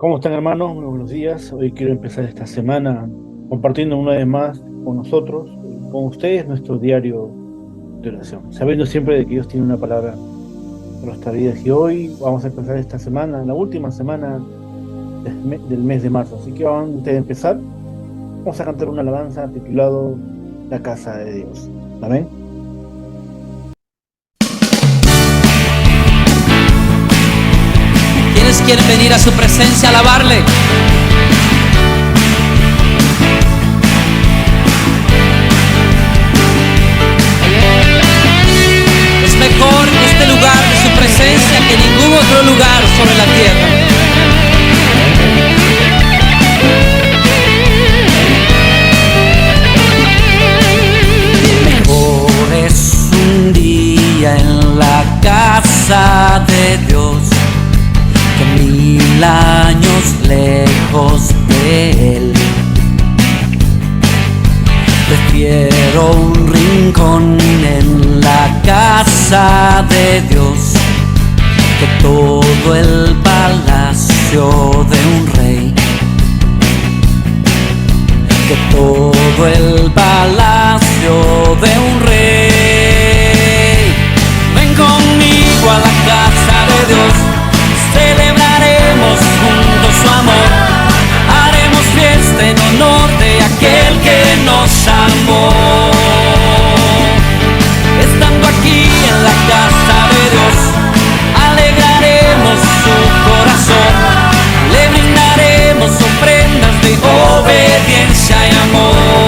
¿Cómo están, hermanos? Muy buenos días. Hoy quiero empezar esta semana compartiendo una vez más con nosotros, con ustedes, nuestro diario de oración, sabiendo siempre de que Dios tiene una palabra para nuestras vidas. Y hoy vamos a empezar esta semana, la última semana del mes de marzo. Así que antes de empezar, vamos a cantar una alabanza titulado La Casa de Dios. Amén. ¿Quiénes quieren venir a su presencia a alabarle? Es mejor este lugar de su presencia que ningún otro lugar sobre la tierra. Mejor es un día en la casa de Dios que 1000 años lejos de Él. Prefiero un rincón en la casa de Dios que todo el palacio de un rey. Que todo el palacio de un rey. Ven conmigo a la casa de Dios. Celebraremos juntos su amor, haremos fiesta en honor de aquel que nos amó. Estando aquí en la casa de Dios, alegraremos su corazón, le brindaremos ofrendas de obediencia y amor.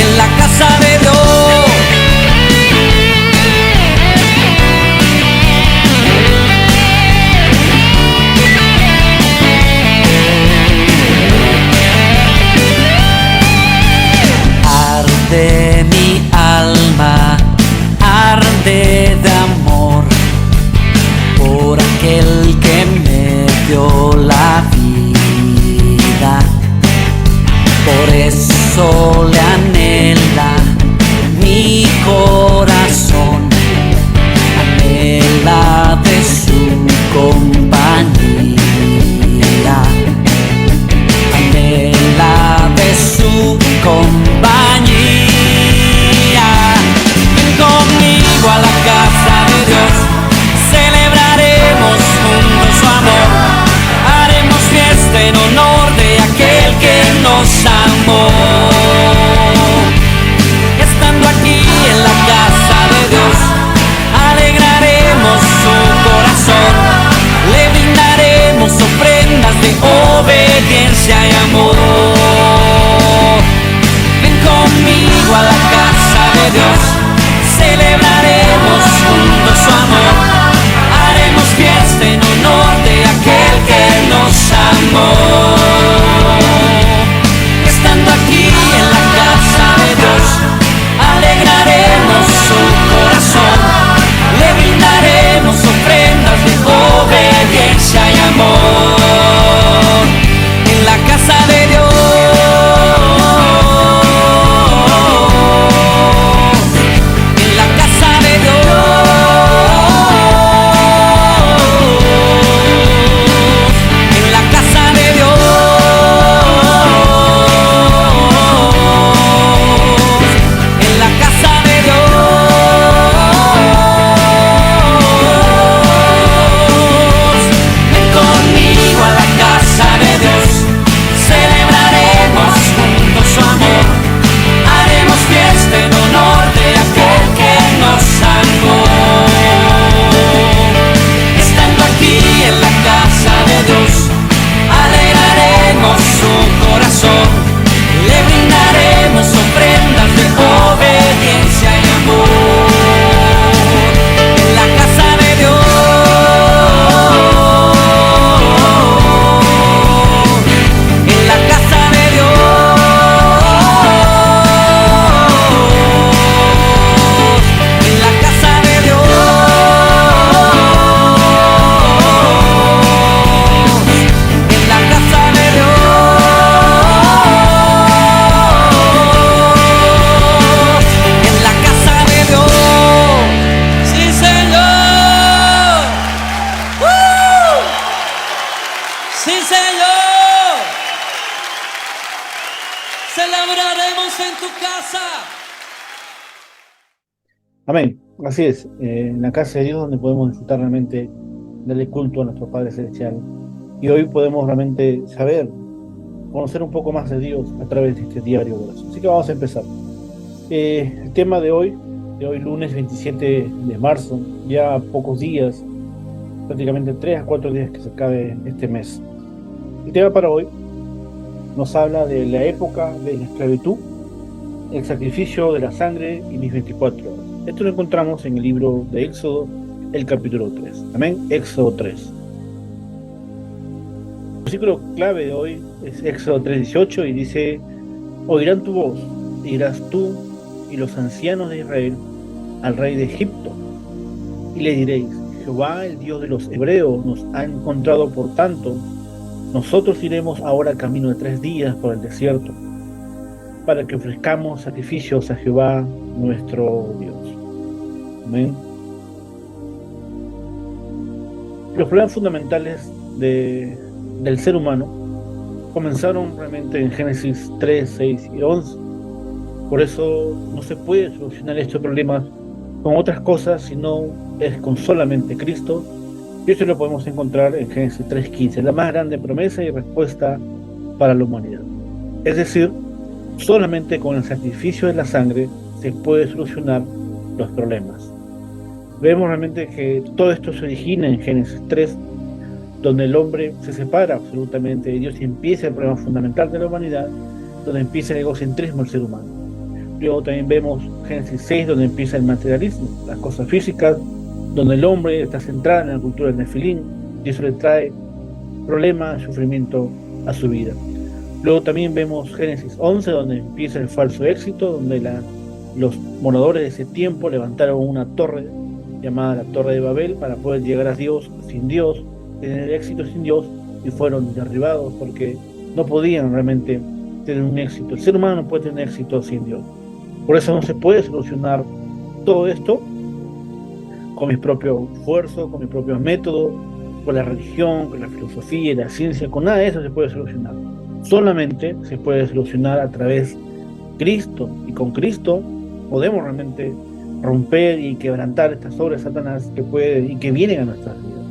En la casa de Dios. De mi alma arde de amor por aquel que me dio la vida. Por eso le anhela mi corazón, anhela de su compañía, anhela de su compañía. Conmigo a la casa de Dios, celebraremos juntos su amor, haremos fiesta en honor de aquel que nos amó. Estando aquí en la casa de Dios, alegraremos su corazón, le brindaremos ofrendas de obediencia y amor. Ven conmigo a la casa de Dios, celebraremos juntos su amor, haremos fiesta en honor de aquel que nos amó. Estando aquí celebraremos en tu casa. Amén. Así es, en la casa de Dios donde podemos disfrutar realmente darle culto a nuestro Padre Celestial. Y hoy podemos realmente saber, conocer un poco más de Dios a través de este diario de oración. Así que vamos a empezar. El tema de hoy lunes 27 de marzo, ya a pocos días, prácticamente 3 a 4 días que se acabe este mes. El tema para hoy nos habla de la época de la esclavitud, el sacrificio de la sangre y mis 24 horas. Esto lo encontramos en el libro de Éxodo, el capítulo 3. Amén. Éxodo 3. El versículo clave de hoy es Éxodo 3:18 y dice: oirán tu voz, y irás tú y los ancianos de Israel al rey de Egipto, y le diréis: Jehová, el Dios de los hebreos, nos ha encontrado, por tanto, nosotros iremos ahora camino de 3 días por el desierto, para que ofrezcamos sacrificios a Jehová nuestro Dios. Amén. Los problemas fundamentales del ser humano comenzaron realmente en Génesis 3, 6 y 11. Por eso no se puede solucionar estos problemas con otras cosas, sino es con solamente Cristo. Y esto lo podemos encontrar en Génesis 3:15, la más grande promesa y respuesta para la humanidad. Es decir, solamente con el sacrificio de la sangre se puede solucionar los problemas. Vemos realmente que todo esto se origina en Génesis 3, donde el hombre se separa absolutamente de Dios y empieza el problema fundamental de la humanidad, donde empieza el egocentrismo del ser humano. Luego también vemos Génesis 6, donde empieza el materialismo, las cosas físicas, donde el hombre está centrado en la cultura del Nefilín, y eso le trae problemas, sufrimiento a su vida. Luego también vemos Génesis 11, donde empieza el falso éxito, donde los moradores de ese tiempo levantaron una torre llamada la Torre de Babel para poder llegar a Dios sin Dios, tener éxito sin Dios, y fueron derribados porque no podían realmente tener un éxito. El ser humano no puede tener éxito sin Dios. Por eso no se puede solucionar todo esto con mis propios esfuerzos, con mis propios métodos, con la religión, con la filosofía y la ciencia. Con nada de eso se puede solucionar. Solamente se puede solucionar a través de Cristo, y con Cristo podemos realmente romper y quebrantar estas obras de Satanás que vienen a nuestras vidas.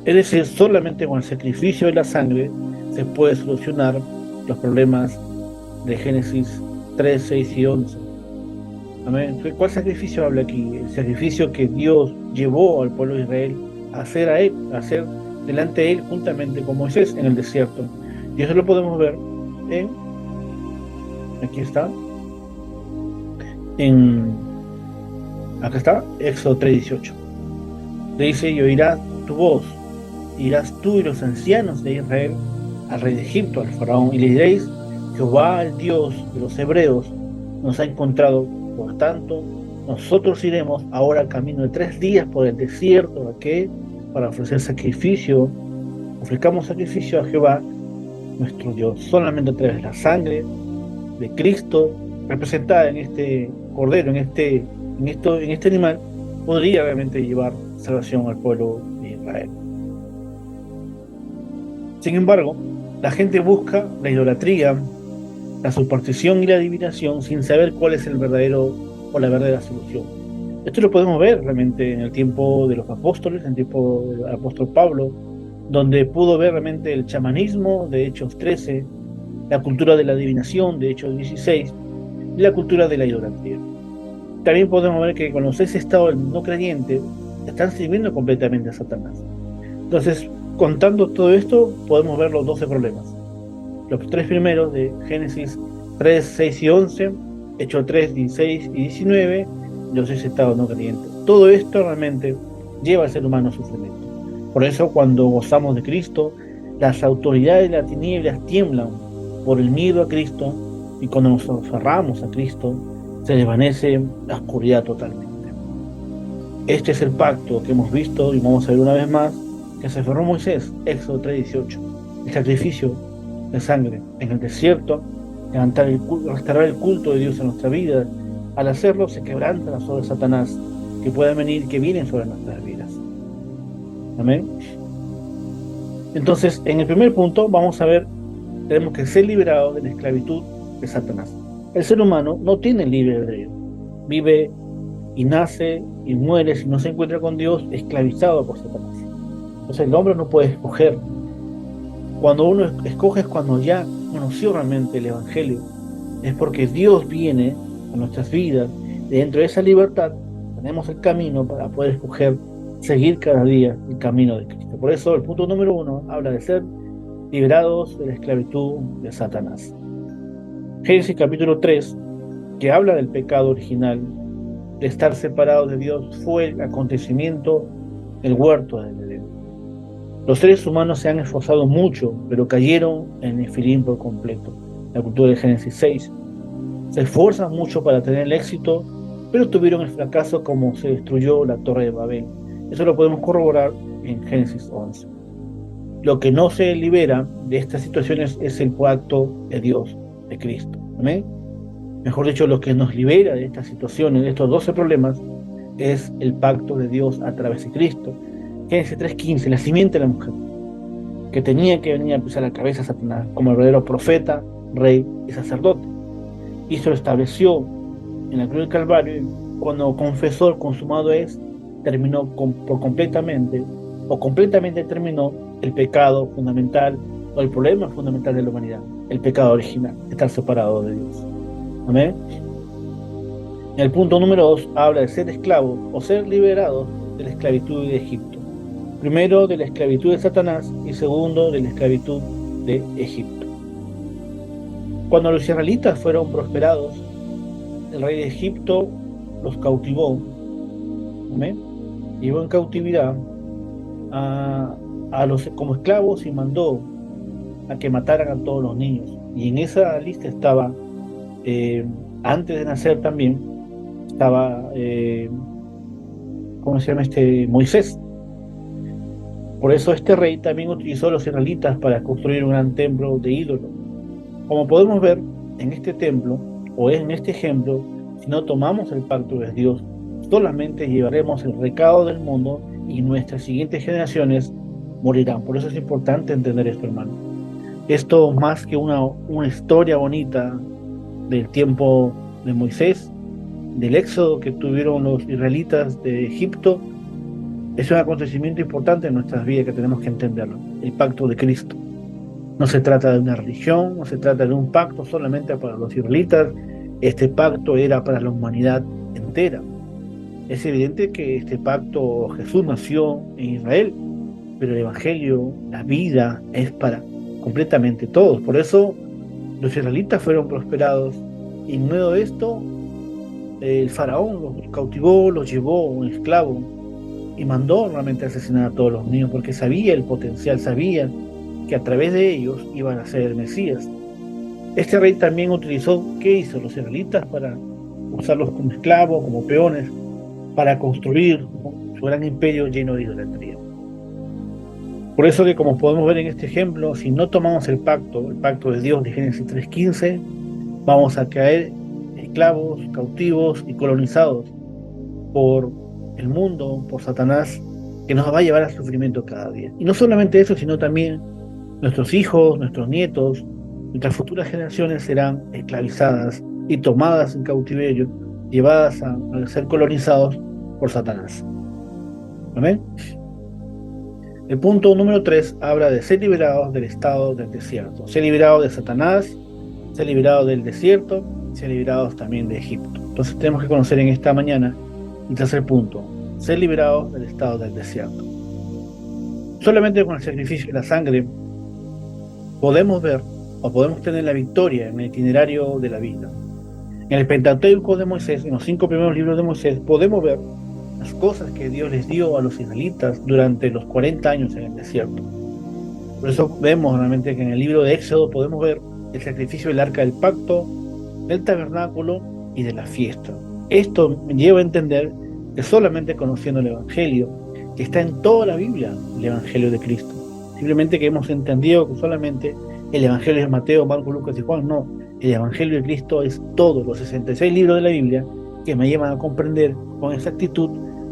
Es decir, solamente con el sacrificio de la sangre se puede solucionar los problemas de Génesis 3, 6 y 11. Amén. ¿Cuál sacrificio habla aquí? El sacrificio que Dios llevó al pueblo de Israel a hacer delante de él juntamente con Moisés en el desierto. Y eso lo podemos ver aquí está, acá está, Éxodo 3:18. Le dice: y oirás tu voz, irás tú y los ancianos de Israel al rey de Egipto, al faraón, y le diréis: Jehová, el Dios de los hebreos, nos ha encontrado, por tanto, nosotros iremos ahora camino de 3 días por el desierto, ¿a qué? Para ofrecer sacrificio, ofrezcamos sacrificio a Jehová, nuestro Dios, solamente a través de la sangre de Cristo, representada en este cordero, en este animal, podría realmente llevar salvación al pueblo de Israel. Sin embargo, la gente busca la idolatría, la superstición y la adivinación sin saber cuál es el verdadero o la verdadera solución. Esto lo podemos ver realmente en el tiempo de los apóstoles, en el tiempo del apóstol Pablo, donde pudo ver realmente el chamanismo de Hechos 13, la cultura de la adivinación de Hechos 16 y la cultura de la idolatría. También podemos ver que cuando ese estado del no creyente están sirviendo completamente a Satanás. Entonces, contando todo esto, podemos ver los 12 problemas. Los 3 primeros de Génesis 3, 6 y 11, Hechos 3, 16 y 19, los 6 estados no creyentes. Todo esto realmente lleva al ser humano a sufrimiento. Por eso, cuando gozamos de Cristo, las autoridades de las tinieblas tiemblan por el miedo a Cristo, y cuando nos aferramos a Cristo, se desvanece la oscuridad totalmente. Este es el pacto que hemos visto y vamos a ver una vez más que se aferró Moisés, Éxodo 3:18, el sacrificio de sangre en el desierto, restaurar el culto de Dios en nuestra vida. Al hacerlo se quebrantan las obras de Satanás que vienen sobre nuestras vidas. Amén. Entonces, en el primer punto vamos a ver, tenemos que ser liberados de la esclavitud de Satanás. El ser humano no tiene libre albedrío. Vive y nace y muere si no se encuentra con Dios, esclavizado por Satanás. Entonces el hombre no puede escoger. Cuando uno escoge es cuando ya conoció realmente el Evangelio. Es porque Dios viene a nuestras vidas. Dentro de esa libertad tenemos el camino para poder escoger seguir cada día el camino de Cristo. Por eso el punto número 1 habla de ser liberados de la esclavitud de Satanás. Génesis capítulo 3, que habla del pecado original, de estar separados de Dios, fue el acontecimiento del huerto del Edén. Los seres humanos se han esforzado mucho, pero cayeron en Nefilim por completo. La cultura de Génesis 6. Se esfuerzan mucho para tener el éxito, pero tuvieron el fracaso como se destruyó la Torre de Babel. Eso lo podemos corroborar en Génesis 11. Lo que no se libera de estas situaciones es el pacto de Dios, de Cristo. ¿Amén? Mejor dicho, lo que nos libera de estas situaciones, de estos 12 problemas, es el pacto de Dios a través de Cristo. Génesis 3:15, la simiente de la mujer, que tenía que venir a pisar la cabeza a Satanás como el verdadero profeta, rey y sacerdote. Y se lo estableció en la cruz del Calvario, y cuando confesó el consumado es, terminó completamente terminó el pecado fundamental o el problema fundamental de la humanidad, el pecado original, estar separado de Dios. Amén. En el punto número 2 habla de ser esclavos o ser liberados de la esclavitud de Egipto. Primero, de la esclavitud de Satanás, y segundo, de la esclavitud de Egipto. Cuando los israelitas fueron prosperados, el rey de Egipto los cautivó. ¿Amén? Llevó en cautividad a los como esclavos y mandó a que mataran a todos los niños. Y en esa lista estaba, antes de nacer también, estaba, ¿cómo se llama Moisés. Por eso este rey también utilizó a los israelitas para construir un gran templo de ídolos. Como podemos ver en este templo, o en este ejemplo, si no tomamos el pacto de Dios, solamente llevaremos el recado del mundo y nuestras siguientes generaciones morirán. Por eso es importante entender esto, hermano. Esto, más que una historia bonita del tiempo de Moisés, del éxodo que tuvieron los israelitas de Egipto, es un acontecimiento importante en nuestras vidas que tenemos que entenderlo. El pacto de Cristo. No se trata de una religión, no se trata de un pacto solamente para los israelitas. Este pacto era para la humanidad entera. Es evidente que este pacto, Jesús nació en Israel, pero el Evangelio, la vida, es para completamente todos. Por eso los israelitas fueron prosperados, y en medio de esto el faraón los cautivó, los llevó un esclavo y mandó realmente asesinar a todos los niños, porque sabía el potencial, sabía que a través de ellos iban a ser el Mesías. Este rey también utilizó, ¿qué hizo? Los israelitas para usarlos como esclavos, como peones, para construir su gran imperio lleno de idolatría. Por eso que, como podemos ver en este ejemplo, si no tomamos el pacto de Dios de Génesis 3:15, vamos a caer esclavos, cautivos y colonizados por el mundo, por Satanás, que nos va a llevar al sufrimiento cada día. Y no solamente eso, sino también nuestros hijos, nuestros nietos, nuestras futuras generaciones serán esclavizadas y tomadas en cautiverio, llevadas a ser colonizados por Satanás. ¿Amén? El punto número 3 habla de ser liberados del estado del desierto, ser liberados de Satanás, ser liberados del desierto, ser liberados también de Egipto. Entonces tenemos que conocer en esta mañana el tercer punto, ser liberados del estado del desierto. Solamente con el sacrificio de la sangre podemos ver o podemos tener la victoria en el itinerario de la vida. En el Pentateuco de Moisés, en los 5 primeros libros de Moisés, podemos ver las cosas que Dios les dio a los israelitas durante los 40 años en el desierto. Por eso vemos realmente que en el libro de Éxodo podemos ver el sacrificio del arca del pacto, del tabernáculo y de la fiesta. Esto me lleva a entender que solamente conociendo el Evangelio, que está en toda la Biblia, el Evangelio de Cristo, simplemente que hemos entendido que solamente el Evangelio es Mateo, Marcos, Lucas y Juan, no, el Evangelio de Cristo es todos los 66 libros de la Biblia que me llevan a comprender con exactitud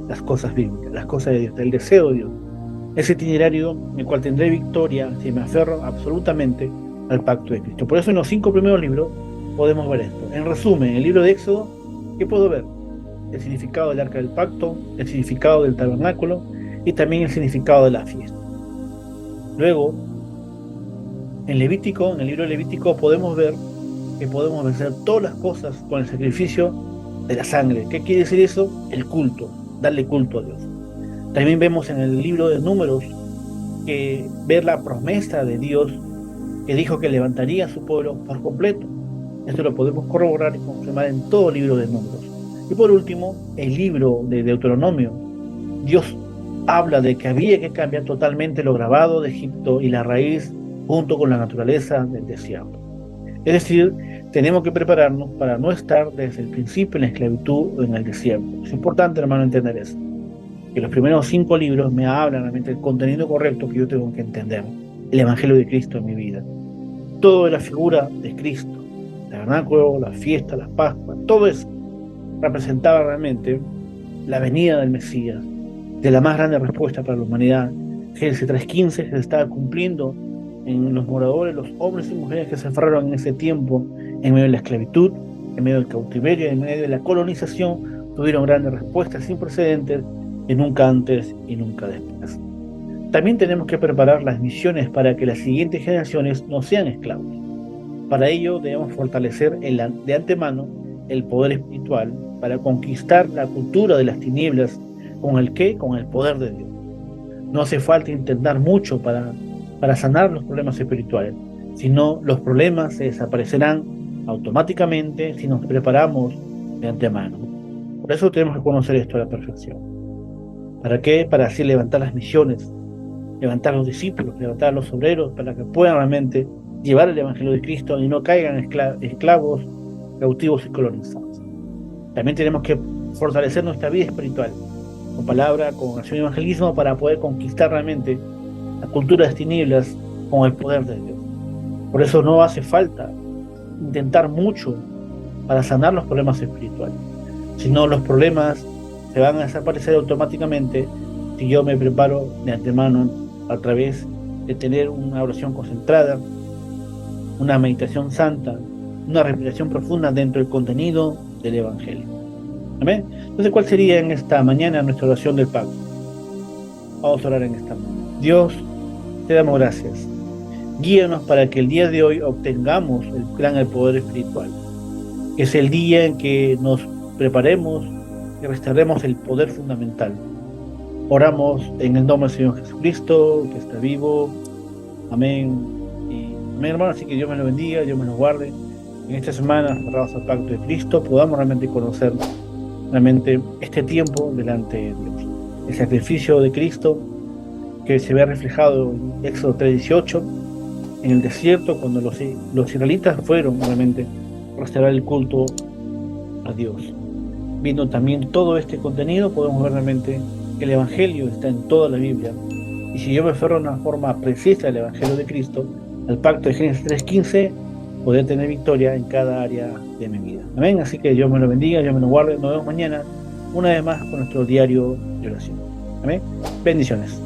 las cosas bíblicas, las cosas de Dios, el deseo de Dios, ese itinerario en el cual tendré victoria si me aferro absolutamente al pacto de Cristo. Por eso en los 5 primeros libros podemos ver esto. En resumen, en el libro de Éxodo, ¿qué puedo ver? El significado del arca del pacto, el significado del tabernáculo y también el significado de la fiesta. Luego, en Levítico, en el libro de Levítico, podemos ver que podemos vencer todas las cosas con el sacrificio de la sangre. ¿Qué quiere decir eso? El culto, darle culto a Dios. También vemos en el libro de Números que ver la promesa de Dios que dijo que levantaría a su pueblo por completo. Esto lo podemos corroborar y confirmar en todo el libro de Números. Y por último, el libro de Deuteronomio. Dios habla de que había que cambiar totalmente lo grabado de Egipto y la raíz junto con la naturaleza del desierto. Es decir, tenemos que prepararnos para no estar desde el principio en la esclavitud o en el desierto. Es importante, hermano, entender eso. Que los primeros 5 libros me hablan realmente del contenido correcto que yo tengo que entender. El Evangelio de Cristo en mi vida. Todo de la figura de Cristo. El tabernáculo, la fiesta, las Pascuas, todo eso representaba realmente la venida del Mesías, de la más grande respuesta para la humanidad. Génesis 3:15 se estaba cumpliendo en los moradores, los hombres y mujeres que se aferraron en ese tiempo, en medio de la esclavitud, en medio del cautiverio, en medio de la colonización, tuvieron grandes respuestas sin precedentes, y nunca antes y nunca después. También tenemos que preparar las misiones para que las siguientes generaciones no sean esclavos. Para ello debemos fortalecer de antemano el poder espiritual para conquistar la cultura de las tinieblas. ¿Con el qué? Con el poder de Dios. No hace falta intentar mucho para sanar los problemas espirituales, sino los problemas se desaparecerán automáticamente si nos preparamos de antemano. Por eso tenemos que conocer esto a la perfección. ¿Para qué? Para así levantar las misiones, levantar los discípulos, levantar los obreros, para que puedan realmente llevar el Evangelio de Cristo y no caigan esclavos, cautivos y colonizados. También tenemos que fortalecer nuestra vida espiritual, con palabra, con oración y evangelismo, para poder conquistar realmente la cultura de las tinieblas con el poder de Dios. Por eso no hace falta intentar mucho para sanar los problemas espirituales, sino los problemas se van a desaparecer automáticamente si yo me preparo de antemano a través de tener una oración concentrada, una meditación santa, una respiración profunda dentro del contenido del Evangelio. Amén. Entonces, ¿cuál sería en esta mañana nuestra oración del pacto? Vamos a orar en esta mañana. Dios, te damos gracias. Guíanos para que el día de hoy obtengamos el plan del poder espiritual. Que es el día en que nos preparemos y restauremos el poder fundamental. Oramos en el nombre del Señor Jesucristo, que está vivo. Amén. Y amén, hermano. Así que Dios me lo bendiga, Dios me lo guarde. En esta semana, aferrados al pacto de Cristo, podamos realmente conocer realmente este tiempo delante de Dios. El sacrificio de Cristo que se ve reflejado en Éxodo 3:18, en el desierto, cuando los israelitas fueron realmente a restaurar el culto a Dios. Viendo también todo este contenido, podemos ver realmente que el Evangelio está en toda la Biblia. Y si yo me aferro de una forma precisa al Evangelio de Cristo, al pacto de Génesis 3:15, poder tener victoria en cada área de mi vida. Amén. Así que Dios me lo bendiga, Dios me lo guarde. Nos vemos mañana, una vez más, con nuestro diario de oración. Amén. Bendiciones.